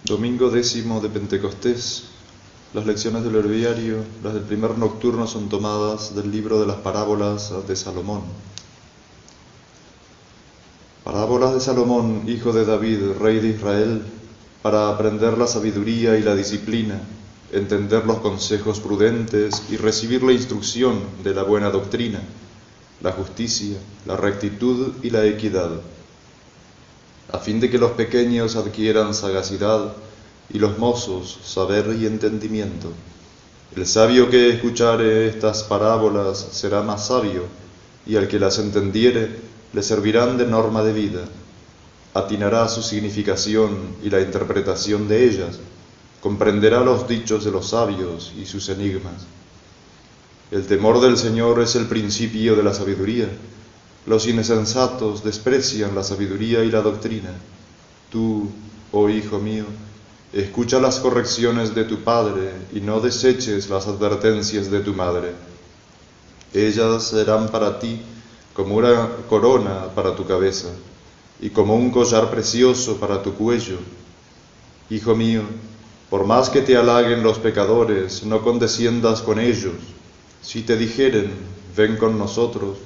Domingo 10 de Pentecostés. Las lecciones del breviario, las del primer nocturno, son tomadas del libro de las parábolas de Salomón. Parábolas de Salomón, hijo de David, rey de Israel, para aprender la sabiduría y la disciplina, entender los consejos prudentes y recibir la instrucción de la buena doctrina, la justicia, la rectitud y la equidad, a fin de que los pequeños adquieran sagacidad y los mozos saber y entendimiento. El sabio que escuchare estas parábolas será más sabio, y al que las entendiere le servirán de norma de vida. Atinará su significación y la interpretación de ellas, comprenderá los dichos de los sabios y sus enigmas. El temor del Señor es el principio de la sabiduría. Los insensatos desprecian la sabiduría y la doctrina. Tú, oh hijo mío, escucha las correcciones de tu padre y no deseches las advertencias de tu madre. Ellas serán para ti como una corona para tu cabeza y como un collar precioso para tu cuello. Hijo mío, por más que te halaguen los pecadores, no condesciendas con ellos. Si te dijeren, ven con nosotros,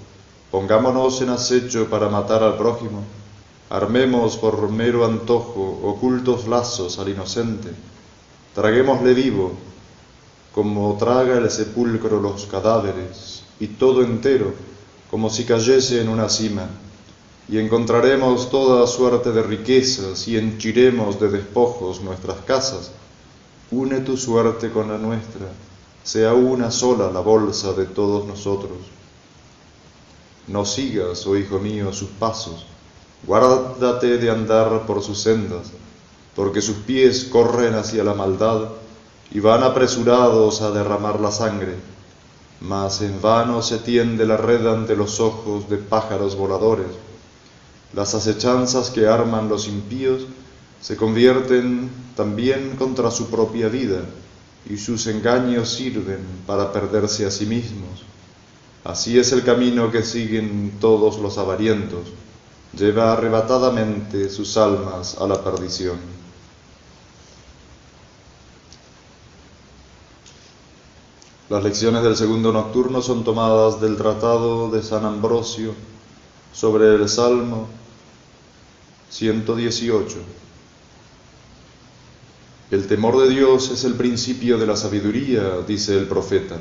pongámonos en acecho para matar al prójimo, armemos por mero antojo ocultos lazos al inocente, traguémosle vivo, como traga el sepulcro los cadáveres, y todo entero, como si cayese en una sima, y encontraremos toda suerte de riquezas, y henchiremos de despojos nuestras casas. Une tu suerte con la nuestra, sea una sola la bolsa de todos nosotros. No sigas, oh hijo mío, sus pasos, guárdate de andar por sus sendas, porque sus pies corren hacia la maldad y van apresurados a derramar la sangre, mas en vano se tiende la red ante los ojos de pájaros voladores. Las acechanzas que arman los impíos se convierten también contra su propia vida, y sus engaños sirven para perderse a sí mismos. Así es el camino que siguen todos los avarientos, lleva arrebatadamente sus almas a la perdición. Las lecciones del segundo nocturno son tomadas del Tratado de San Ambrosio sobre el Salmo 118. El temor de Dios es el principio de la sabiduría, dice el profeta.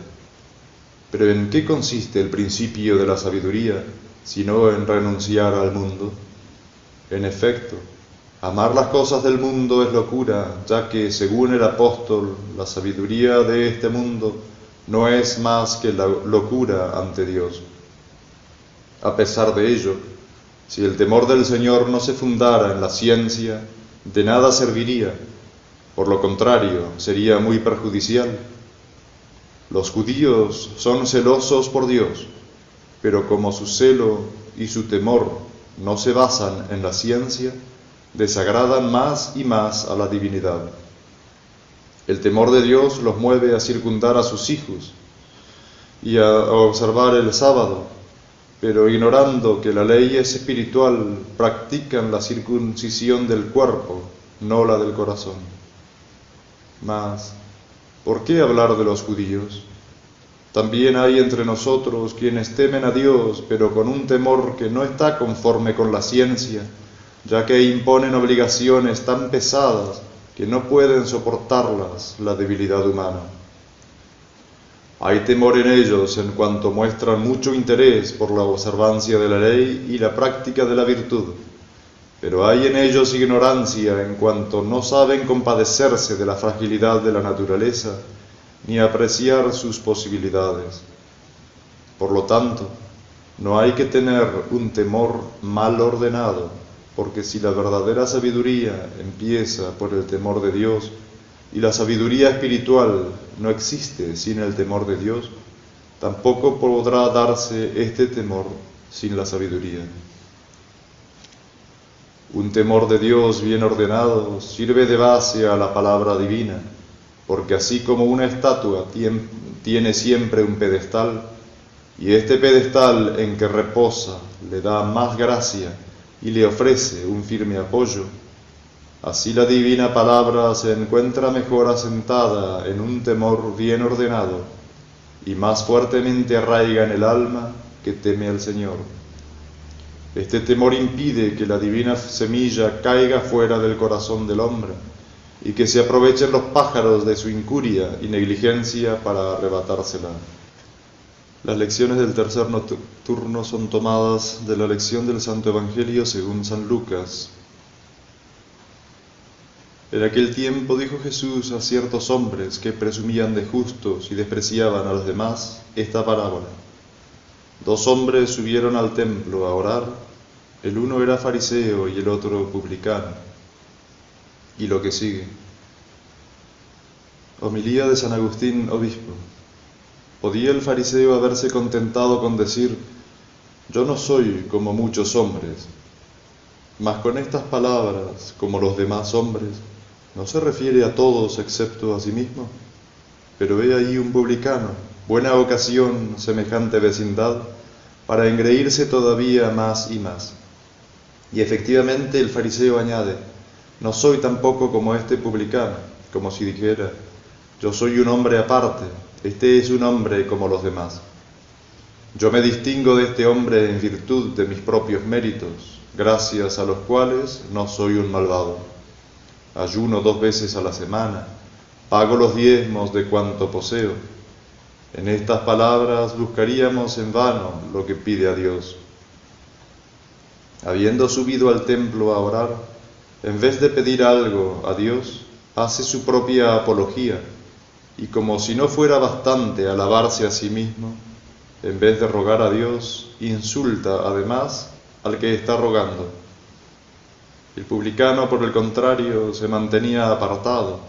Pero ¿en qué consiste el principio de la sabiduría, sino en renunciar al mundo? En efecto, amar las cosas del mundo es locura, ya que, según el apóstol, la sabiduría de este mundo no es más que la locura ante Dios. A pesar de ello, si el temor del Señor no se fundara en la ciencia, de nada serviría. Por lo contrario, sería muy perjudicial. Los judíos son celosos por Dios, pero como su celo y su temor no se basan en la ciencia, desagradan más y más a la divinidad. El temor de Dios los mueve a circundar a sus hijos y a observar el sábado, pero ignorando que la ley es espiritual, practican la circuncisión del cuerpo, no la del corazón. Mas, ¿por qué hablar de los judíos? También hay entre nosotros quienes temen a Dios, pero con un temor que no está conforme con la ciencia, ya que imponen obligaciones tan pesadas que no pueden soportarlas la debilidad humana. Hay temor en ellos en cuanto muestran mucho interés por la observancia de la ley y la práctica de la virtud, pero hay en ellos ignorancia en cuanto no saben compadecerse de la fragilidad de la naturaleza ni apreciar sus posibilidades. Por lo tanto, no hay que tener un temor mal ordenado, porque si la verdadera sabiduría empieza por el temor de Dios, y la sabiduría espiritual no existe sin el temor de Dios, tampoco podrá darse este temor sin la sabiduría. Un temor de Dios bien ordenado sirve de base a la palabra divina, porque así como una estatua tiene siempre un pedestal, y este pedestal en que reposa le da más gracia y le ofrece un firme apoyo, Así la divina palabra se encuentra mejor asentada en un temor bien ordenado y más fuertemente arraiga en el alma que teme al Señor. Este temor impide que la divina semilla caiga fuera del corazón del hombre y que se aprovechen los pájaros de su incuria y negligencia para arrebatársela. Las lecciones del tercer nocturno son tomadas de la lección del Santo Evangelio según San Lucas. En aquel tiempo dijo Jesús a ciertos hombres que presumían de justos y despreciaban a los demás esta parábola. 2 hombres subieron al templo a orar, el uno era fariseo y el otro publicano. Y lo que sigue. Homilía de San Agustín, obispo. ¿Podía el fariseo haberse contentado con decir: yo no soy como muchos hombres? Mas con estas palabras, como los demás hombres, no se refiere a todos excepto a sí mismo. Pero he ahí un publicano, buena ocasión semejante vecindad, para engreírse todavía más y más. Y efectivamente el fariseo añade: no soy tampoco como este publicano, como si dijera: yo soy un hombre aparte, este es un hombre como los demás. Yo me distingo de este hombre en virtud de mis propios méritos, gracias a los cuales no soy un malvado. Ayuno 2 veces a la semana, pago los diezmos de cuanto poseo. En estas palabras buscaríamos en vano lo que pide a Dios. Habiendo subido al templo a orar, en vez de pedir algo a Dios, hace su propia apología, y como si no fuera bastante alabarse a sí mismo, en vez de rogar a Dios, insulta además al que está rogando. El publicano, por el contrario, se mantenía apartado,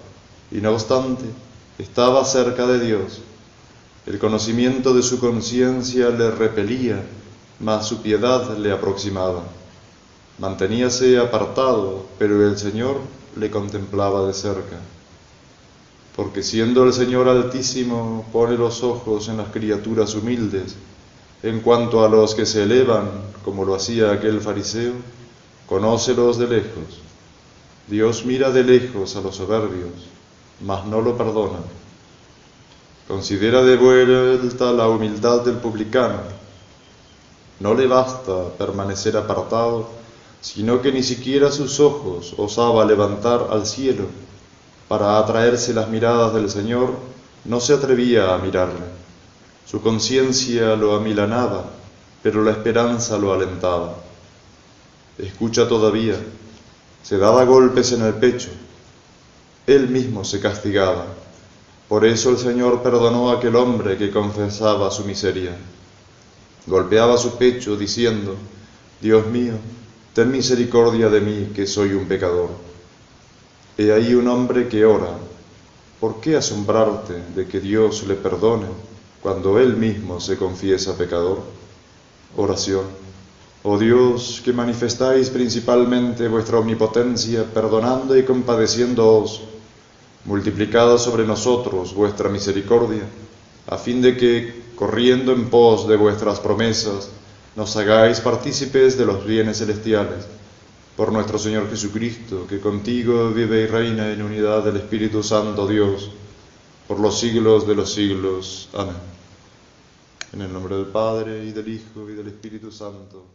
y no obstante, estaba cerca de Dios. El conocimiento de su conciencia le repelía, mas su piedad le aproximaba. Manteníase apartado, pero el Señor le contemplaba de cerca. Porque siendo el Señor altísimo, pone los ojos en las criaturas humildes, en cuanto a los que se elevan, como lo hacía aquel fariseo, conócelos de lejos. Dios mira de lejos a los soberbios, mas no lo perdona. Considera de vuelta la humildad del publicano. No le basta permanecer apartado, sino que ni siquiera sus ojos osaba levantar al cielo para atraerse las miradas del Señor, no se atrevía a mirarle. Su conciencia lo amilanaba, pero la esperanza lo alentaba. Escucha todavía, se daba golpes en el pecho, él mismo se castigaba. Por eso el Señor perdonó a aquel hombre que confesaba su miseria. Golpeaba su pecho diciendo: Dios mío, ten misericordia de mí, que soy un pecador. He ahí un hombre que ora. ¿Por qué asombrarte de que Dios le perdone cuando él mismo se confiesa pecador? Oración. Oh Dios, que manifestáis principalmente vuestra omnipotencia, perdonando y compadeciéndoos, multiplicad sobre nosotros vuestra misericordia, a fin de que, corriendo en pos de vuestras promesas, nos hagáis partícipes de los bienes celestiales. Por nuestro Señor Jesucristo, que contigo vive y reina en unidad del Espíritu Santo, Dios, por los siglos de los siglos. Amén. En el nombre del Padre, y del Hijo, y del Espíritu Santo.